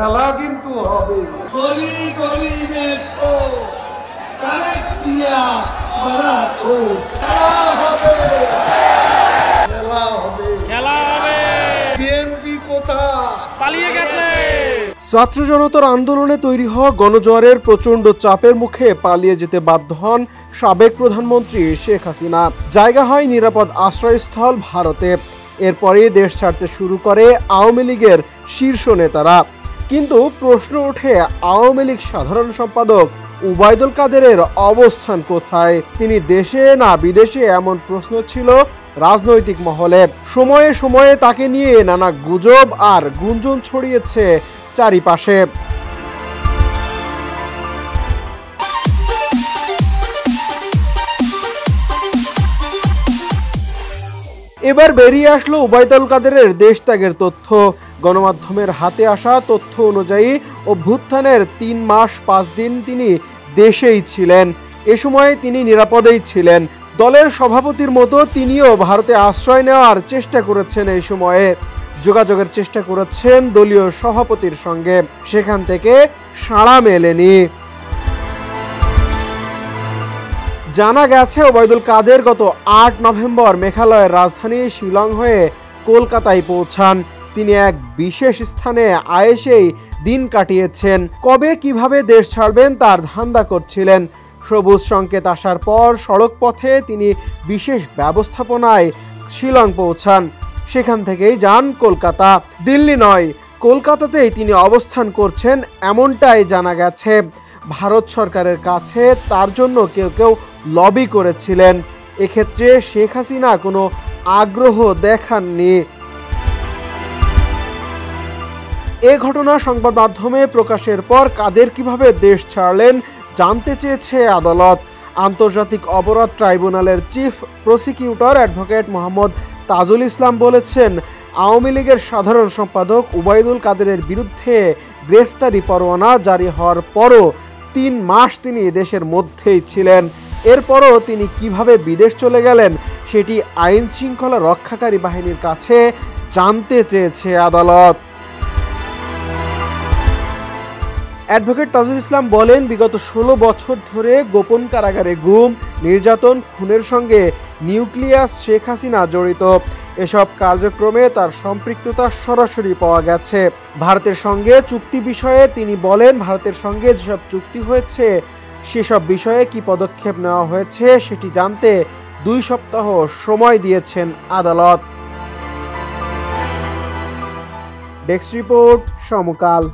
খেলা কিন্তু হবে। গলি গলি में शो कनेक्ट किया बड़ा छो খেলা হবে খেলা হবে খেলা হবে। বিএনপি কোথায় পালিয়ে গেছে? ছাত্র জনতার আন্দোলনে তৈরি হওয়া গণজোয়ারের প্রচণ্ড চাপের মুখে পালিয়ে যেতে বাধ্য হন সাবেক প্রধানমন্ত্রী শেখ হাসিনা। জায়গা হয় নিরাপদ আশ্রয়স্থল ভারতে। এরপরে দেশ ছাড়তে শুরু করে আওয়ামী লীগের শীর্ষ নেতারা। কিন্তু প্রশ্ন ওঠে, আওয়ামী লীগ সাধারণ সম্পাদক উবায়দুল কাদেরের অবস্থান কোথায়? তিনি দেশে না বিদেশে? এমন প্রশ্ন ছিল রাজনৈতিক মহলে। সময়ে সময়ে তাকে নিয়ে নানা গুজব আর গুঞ্জন ছড়িয়েছে চারিপাশে। এবার বেরিয়ে আসলো উবায়দুল কাদেরের দেশ ত্যাগের তথ্য। গণমাধ্যমের হাতে আসা তথ্য অনুযায়ী অভ্যুত্থানের 3 মাস 5 দিন তিনি দেশেই ছিলেন। এ সময় তিনি নিরাপদেই ছিলেন। দলের সভাপতির মতো তিনিও ভারতে আশ্রয় নেওয়ার চেষ্টা করেছেন। এই সময়ে যোগাযোগের চেষ্টা করেছেন দলীয় সভাপতির সঙ্গে, সেখান থেকে সাড়া মেলেনি। জানা গেছে ওবায়দুল কাদের গত 8 নভেম্বর মেঘালয়ের রাজধানী শিলং হয়ে কলকাতায় পৌঁছান। তিনি এক বিশেষ স্থানে আয়েশেই দিন কাটিয়েছেন। কবে কিভাবে দেশ ছাড়বেন তার ধান্দা করছিলেন। সবুজ সংকেত আসার পর সড়ক পথে তিনি বিশেষ ব্যবস্থাপনায় শিলং পৌঁছান। সেখান থেকেই যান কলকাতা। দিল্লি নয়, কলকাতাতেই তিনি অবস্থান করছেন এমনটাই জানা গেছে। ভারত সরকারের কাছে তার জন্য কেউ কেউ লবি করেছিলেন। এক্ষেত্রে শেখ হাসিনা কোনো আগ্রহ দেখাননি। এ ঘটনা সংবাদ মাধ্যমে প্রকাশের পর কাদের কিভাবে দেশ ছাড়লেন জানতে চেয়েছে আদালত। আন্তর্জাতিক অপরাধ ট্রাইব্যুনালের chief prosecutor advocate Mohammad Tajul Islam বলেছেন, আওয়ামী লীগের সাধারণ সম্পাদক উবায়দুল কাদেরের বিরুদ্ধে গ্রেফতারি পরোয়ানা জারি হওয়ার পরও 3 মাস তিনি দেশের মধ্যেই ছিলেন। এরপরও তিনি কিভাবে বিদেশ চলে গেলেন সেটি আইন শৃঙ্খলা রক্ষাকারী বাহিনীর কাছে জানতে চেয়েছে আদালত। অ্যাডভোকেট তাজুল ইসলাম বলেন, বিগত 16 বছর ধরে গোপন কারাগারে গুম, নির্যাতন, খুনের সঙ্গে নিউক্লিয়াস শেখ হাসিনা জড়িত। এসব কার্যক্রমে তার সম্পৃক্ততা সরাসরি পাওয়া গেছে। ভারতের সঙ্গে চুক্তি বিষয়ে তিনি বলেন, ভারতের সঙ্গে যেসব চুক্তি হয়েছে সেসব বিষয়ে কি পদক্ষেপ নেওয়া হয়েছে সেটি জানতে 2 সপ্তাহ সময় দিয়েছেন আদালত। ডেস্ক রিপোর্ট, সমকাল।